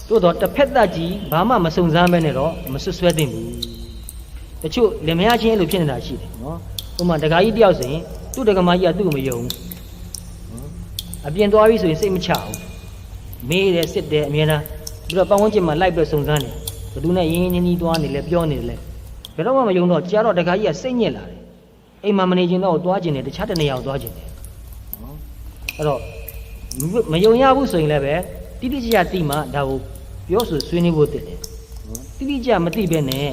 တို့တော့တစ်ဖက်သက်ကြီးဘာမှမစုံစမ်းပဲနဲ့တော့မဆွဆွဲသင့်ဘူးတချို့လင်မယားချင်းလို့ဖြစ်နေတာရှိတယ်နော်ဥပမာတခါကြီးတယောက်ဆိုရင်သူ့တက္ကမကြီးကသူ့ကိုမယုံအပြင်သွားပြီဆိုရင်စိတ်မချဘူးမေးတယ်စစ်တယ်အမြဲတမ်းပြီးတော့ပတ်ဝန်းကျင်မှာလိုက်ပြီးစုံစမ်းတယ်ဘယ်သူနဲ့ရင်းရင်းနှီးသွားနေလဲပြောနေတယ်လဲဘယ်တော့မှမယုံတော့ကြားတော့တခါကြီးကစိတ်ညစ်လာတယ်အိမ်မှာမနေချင်တော့သွားချင်တယ်တခြားတနေရာကိုသွားချင်တယ်အဲ့တော့မယုံရဘူးဆိုရင်လည်းပဲတိတိကျကျသိမှဒါကိုပြောဆိုဆွေးနွေးဖို့တည်တယ်တိတိကျမသိပဲနဲ့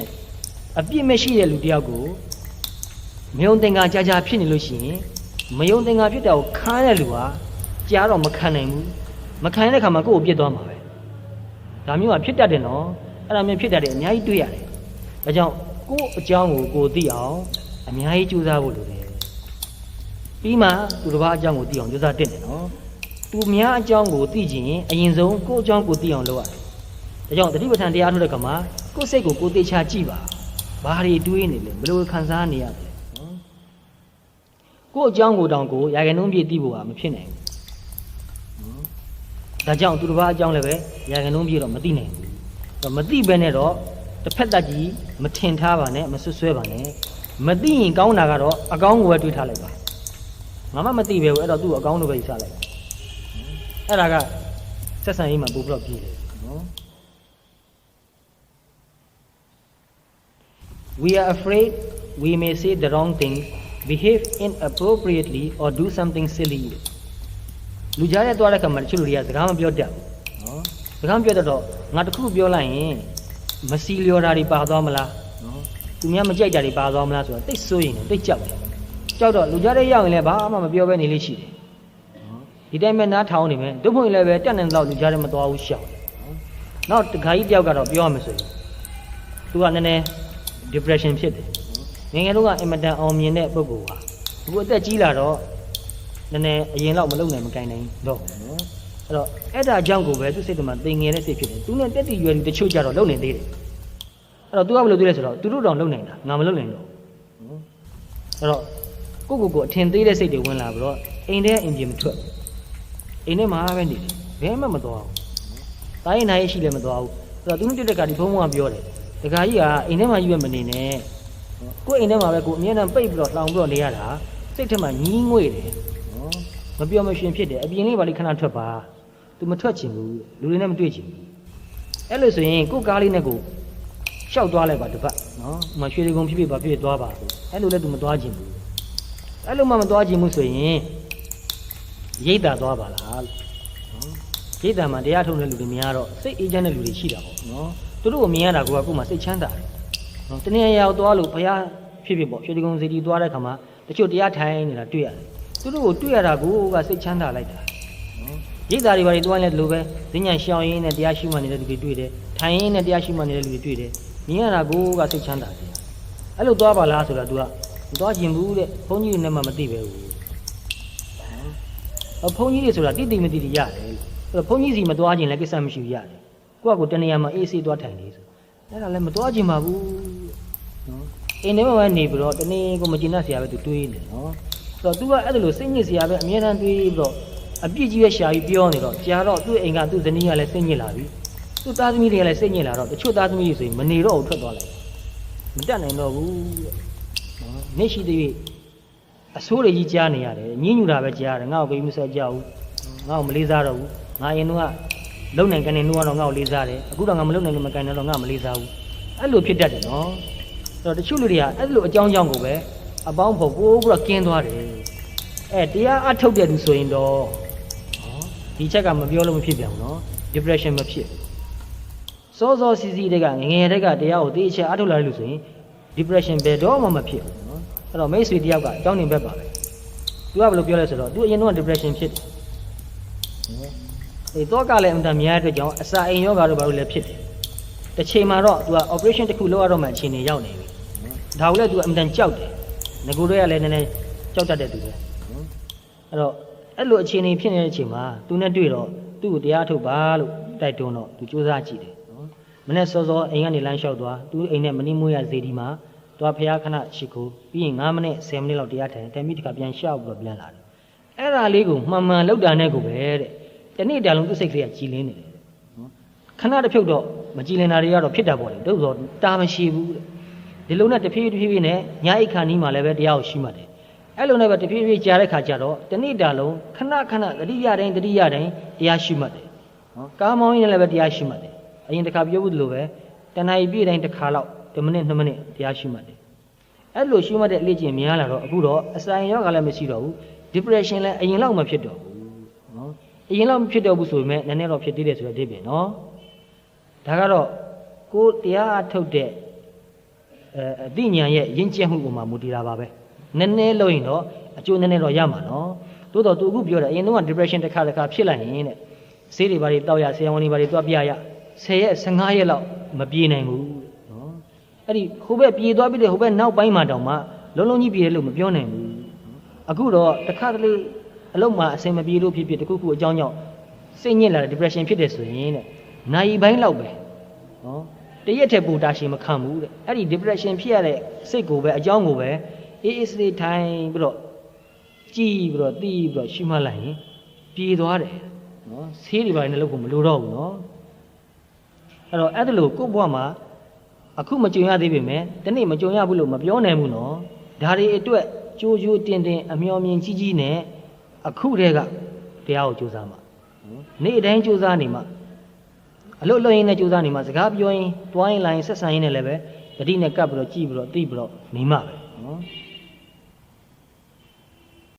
အပြစ်မရှိတဲ့လူတယောက်ကိုမယုံသင်္ကာကြာဖြစ်နေလို့ရှိရင်မယုံသင်္ကာဖြစ်တာကိုခံရတဲ့လူဟာကြားတော့မခံနိုင်ဘူးမခံရတဲ့ခါမှာကိုယ့်ကိုပြစ်သွားမှာပဲဒါမျိုးကဖြစ်တတ်တယ်နော်အဲ့ဒါမျိုးဖြစ်တတ်တယ်အများကြီးတွေ့ရတယ်ဒါကြောင့်ကိုယ့်အကြောင်းကိုသိအောင်အများကြီးကြိုးစားဖို့လိုတယ်ပြီးမှသူတစ်ပါးအကြောင်းကိုသိအောင်ကြိုးစားတင်တယ်နော်သူများအကြောင်းကိုသိချင်ရင်အရင်ဆုံးကိုယ့်အကြောင်းကိုသိအောင်လုပ်ရတယ်ဒါကြောင့်တတိပဋ္ဌာန်တရားထုတ်တဲ့ခါမှာကိုယ့်စိတ်ကိုကိုယ်သိချကြည့်ပါဘာတွေတွေးနေလဲဘယ်လိုခံစားနေရလဲကိုယ့်အကြောင်းကိုတောင်ကိုရာခိုင်နှုန်းပြည့်သိဖို့ကမဖြစ်နိုင်ဘူးဒါကြောင့်သူတစ်ပါးအကြောင်းလည်းပဲရာခိုင်နှုန်းပြည့်တော့မသိနိုင်ဘူးမသိဘဲနဲ့တော့တစ်ဖက်သက်ကြီးမထင်ထားပါနဲ့မဆွဆွဲပါနဲ့မသိရင်ကောင်းတာကတော့အကောင်းကိုပဲတွေးထားလိုက်ပါငါမှမသိပဲဘူးအဲ့တော့သူ့အကောင်းလိုပဲယူဆလိုက်အဲ့ဒါကဆက်ဆံရေးမှာပို့ပြီးတော့ပြည့်တယ်နော် We are afraid we may say the wrong thing behave inappropriately or do something silly လူကြားရသွားတဲ့ခါမှာတချို့လူတွေကစကားမပြောတတ်ဘူးနော်စကားမပြောတတ်တော့ငါတခုပြောလိုက်ရင်မစီလျော်တာတွေပါသွားမလားနော်သူများမကြိုက်တာတွေပါသွားမလားဆိုတော့တိတ်ဆိုးရင်တိတ်ကြောက်တယ်ကြောက်တော့လူကြားတဲ့ရောက်ရင်လည်းဘာမှမပြောဘဲနေလိမ့်ရှိတယ်ဒီတိုင်းပဲနားထောင်နေမယ်တို့ဖွင့်လည်းပဲတက်နေတော့လူကြားတဲ့မသွားဘူးရှောက်နောက်တခါကြီးတယောက်ကတော့ပြောရမယ်ဆိုရင်သူကနည်းနည်း depression ဖြစ်တယ်ငယ်ငယ်တော့ကအင်မတန်အောင်မြင်တဲ့ပုဂ္ဂိုလ်ဟာအခုအသက်ကြီးလာတော့နည်းနည်းအရင်တော့မလုံနိုင်မကိုင်နိုင်တော့နော်အဲ့တော့အဲ့ဒါကြောင့်ကိုပဲသူစိတ်ထဲမှာသင်ငယ်တဲ့စိတ်ဖြစ်တယ်သူနဲ့တက်တည်ရွယ်လူတချို့ကြတော့လုံနေသေးတယ်အဲ့တော့ तू ကဘယ်လိုသိလဲဆိုတော့သူတို့တောင်လုံနိုင်တာငါမလုံနိုင်တော့နော်အဲ့တော့ကိုအထင်သေးတဲ့စိတ်တွေဝင်လာပြီးတော့အိမ်ထဲအိမ်ပြင်မထွက်အိမ်ထဲမှာပဲနေတယ်ဘယ်မှမသွားဘူးတားရင်နိုင်ရှိလည်းမသွားဘူးအဲ့တော့သူတို့တက်တဲ့ကဒီဘုံဘုံကပြောတယ်တခါကြီးကအိမ်ထဲမှာကြီးပဲမနေနဲ့ကိုအိမ်ထဲမှာပဲကိုအမြဲတမ်းပိတ်ပြီးတော့လှောင်ပြီးတော့နေရတာစိတ်ထဲမှာညီးငွေ့တယ်နော်မပြောမရှင်ဖြစ်တယ်အပြင်လေးပါလိခဏထွက်ပါသူမထွက်ချင်ဘူးလူတွေနဲ့မတွေ့ချင်ဘူးအဲ့လိုဆိုရင်ကိုကားလေးနဲ့ကိုရှောက်သွားလိုက်ပါတပတ်နော်မရွှေတွေကုန်ဖြစ်ပါဖြစ်သွားပါအဲ့လိုလည်းသူမသွားချင်ဘူးအဲ့လိုမှမသွားချင်ဘူးဆိုရင်ရိတ်တာသွားပါလားနော်ရိတ်တာမှာတရားထုံးတဲ့လူတွေများတော့စိတ်အေးချမ်းတဲ့လူတွေရှိတာပေါ့နော်သူတို့ကိုမြင်ရတာကကိုယ်မှစိတ်ချမ်းသာတယ်နော်တနည်းအားသွားလို့ဘုရားဖြစ်ပေါ့ရွှေကုံစီတီသွားတဲ့ခါမှာတချို့တရားထိုင်နေတာတွေ့ရတယ်သူတို့ကိုတွေ့ရတာကိုကစိတ်ချမ်းသာလိုက်တာနော်ရိတ်တာတွေဘာတွေတွားလဲဒီလိုပဲဈဉ္ညာရှောင်းရင်းနဲ့တရားရှိမှနေတဲ့လူတွေတွေ့တယ်ထိုင်ရင်းနဲ့တရားရှိမှနေတဲ့လူတွေတွေ့တယ်မြင်ရတာကိုကစိတ်ချမ်းသာတယ်အဲ့လိုသွားပါလားဆိုတော့ तू ကမသွားကျင်ဘူးတဲ့ဘုန်းကြီးတွေနဲ့မှမသိပဲဘူးနော်ဘုန်းကြီးတွေဆိုတာတိမသိရတယ်အဲ့တော့ဘုန်းကြီးစီမသွားကျင်လည်းကိစ္စမရှိဘူးရတယ်ကိုယ့်ကိုတဏှာမှာအေးဆေးသွားထိုင်နေဆိုအဲ့ဒါလည်းမသွားကျင်ပါဘူးနော်အိမ်ထဲမှာပဲနေပြီးတော့တနေ့ကိုမကျင်တတ်ဆရာပဲ तू တွေးနေနော်ဆိုတော့ तू ကအဲ့ဒါလိုစိတ်ညစ်ဆရာပဲအမြဲတမ်းတွေးပြီးတော့အပြစ်ကြီးရဲ့ရှာကြီးပြောနေတော့ကြာတော့သူ့အိမ်ကသူ့ဇနီးကလည်းစိတ်ညစ်လာပြီသူ့သားသမီးတွေကလည်းစိတ်ညစ်လာတော့တချို့သားသမီးတွေဆိုရင်မနေတော့ဘူးထွက်သွားလိုက်မတက်နိုင်တော့ဘူးတဲ့နော်နေ့ရှိသေးအဆိုးတွေကြီးကြားနေရတယ်ညှဉ်းညူတာပဲကြားရတယ်ငါ့ကိုဘယ်မှမဆက်ကြဘူးငါ့ကိုမလေးစားတော့ဘူးငါရင်တော့လုံနိုင်ကနေနှိုးတော့ငါ့ကိုလေးစားတယ်အခုတော့ငါမလုံနိုင်မကန်တော့ငါမလေးစားဘူးအဲ့လိုဖြစ်တတ်တယ်နော်အဲ့တော့တချို့လူတွေကအဲ့လိုအကြောင်းကြောင့်ကိုပဲအပေါင်းဖို့ပိုးပြီးတော့ကင်းသွားတယ်တရားအထုတ်တဲ့သူဆိုရင်တော့ဒီချက်ကမပြောလို့မဖြစ်ပြန်ဘူးနော် depression မဖြစ်စောစီစီတွေကငငယ်တွေကတရားကိုသိအချက်အထုတ်လာလို့ဆိုရင် depression ဘယ်တော့မှမဖြစ်ဘူးနော်အဲ့တော့မိတ်ဆွေတယောက်ကတောင်းနေဘက်ပါပဲသူကဘယ်လိုပြောလဲဆိုတော့သူအရင်တော့ depression ဖြစ်တယ်တော့ကလည်းအမှန်တများအတွက်ကြောင့်အစာအိမ်ယောဂါတို့ဘာလို့လဲဖြစ်တယ်တစ်ချိန်မှာတော့ तू က operation တစ်ခုလုပ်ရတော့မှအခြေအနေရောက်နေပြီဒါကိုလည်း तू အမှန်တန်ကြောက်တယ်ငကိုတွေကလည်းနည်းနည်းကြောက်တတ်တဲ့သူပဲအဲ့တော့အဲ့လိုအခြေအနေဖြစ်နေတဲ့အချိန်မှာ तू နဲ့တွေ့တော့သူ့ကိုတရားထုတ်ပါလို့တိုက်တွန်းတော့ तू စူးစမ်းကြည့်တယ်နော်မနေ့စောစောအိမ်ကနေလမ်းလျှောက်သွား तू အိမ်နဲ့မနှင်းမွေးရစေဒီမှာသွားဖျားခဏရှိခိုးပြီးရင်9မိနစ်10မိနစ်လောက်တရားထိုင်တယ်မိတခါပြန်ရှောက်ပြီးတော့ပြန်လာတယ်အဲ့ဒါလေးကိုမှန်လောက်တာနဲ့ကိုပဲတဲ့တနေ့တာလုံးသူ့စိတ်ကလေးကကြည်လင်းနေတယ်နော် ဏတစ်ဖြုတ်တော့မကြည်လင်တာတွေကတော့ဖြစ်တာပေါ့လေတို့ဆိုတာမရှိဘူးဒီလိုနဲ့တဖြည်းဖြည်းနဲ့ညာအိတ်ခါနီးမှာလည်းပဲတရားကိုရှိမှတယ်အဲ့လိုနဲ့ပဲတဖြည်းဖြည်းကြားတဲ့ခါကျတော့တနေ့တာလုံးခဏတတိယတိုင်းတရားရှိမှတယ်နော်ကားမောင်းရင်းလည်းပဲတရားရှိမှတယ်အရင်တစ်ခါပြောဘူးလို့ပဲတဏှာပြည့်တိုင်းတစ်ခါလောက်10မိနစ်2မိနစ်တရားရှိမှတယ်အဲ့လိုရှိမှတဲ့အလေ့ကျင့်များလာတော့အခုတော့အစာရောဂါလည်းမရှိတော့ဘူး depression လည်းအရင်လောက်မဖြစ်တော့ဘူးနော်အရင်လောက်မဖြစ်တော့ဘူးဆိုပေမဲ့နည်းနည်းတော့ဖြစ်သေးတယ်ဆိုတဲ့အဓိပ္ပာယ်နော်ဒါကတော့ကိုတရားထုတ်တဲ့အသိဉာဏ်ရဲ့ယဉ်ကျေးမှုပုံမှာမူတည်တာပါပဲနည်းနည်းလို့ရင်တော့အကျိုးနည်းနည်းတော့ရမှာနော်တိုးတော့သူအခုပြောတယ်အရင်တော့ depression တစ်ခါဖြစ်လိုက်ရင်တဲ့ဆေးတွေဘာတွေတောက်ရဆရာဝန်တွေဘာတွေတွားပြရ10ရက်15ရက်လောက်မပြေနိုင်ဘူးနော်အဲ့ဒီဟိုဘက်ပြေသွားပြီးတဲ့ဟိုဘက်နောက်ပိုင်းမှာတောင်မှလုံးလုံးကြီးပြေတယ်လို့မပြောနိုင်ဘူးအခုတော့တစ်ခါတလေအလုံးမှာအစင်မပြေလို့ဖြစ်တခုခုအကြောင်းကြောင့်စိတ်ညစ်လာတဲ့ depression ဖြစ်တယ်ဆိုရင်တဲ့နိုင်ပိုင်းလောက်ပဲနော်တရက်ထက်ပိုတာရှည်မခံဘူးတဲ့အဲ့ဒီ depression ဖြစ်ရတဲ့စိတ်ကိုပဲအကြောင်းကိုပဲအေးအေးဆေးထိုင်ပြီးတော့ကြည်ပြီးတော့တီးပြီးတော့ရှိမှလိုက်ရင်ပြေသွားတယ်နော်ဆေးတွေပိုင်းနဲ့လုပ်ဖို့မလိုတော့ဘူးနော်အဲ့တော့အဲ့ဒါလို့ကိုယ့်ဘဝမှာအခုမကြုံရသေးပေမဲ့ဒီနေ့မကြုံရဘူးလို့မပြောနိုင်ဘူးနော်ဒါတွေအတွက်ကြိုးကြိုးတင်အမျှော်မြင်ကြီးနဲ့အခုတည်းကတရားကိုကြိုးစားမှာနေ့တိုင်းကြိုးစားနေမှာအလုပ်လုပ်ရင်းနဲ့ကြိုးစားနေမှာစကားပြောရင်တွားရင်လာရင်ဆက်ဆံရင်းနဲ့လည်းပဲတတိနဲ့ကပ်ပြီးတော့ကြည့်ပြီးတော့သိပြီးတော့နေမှာပဲနော်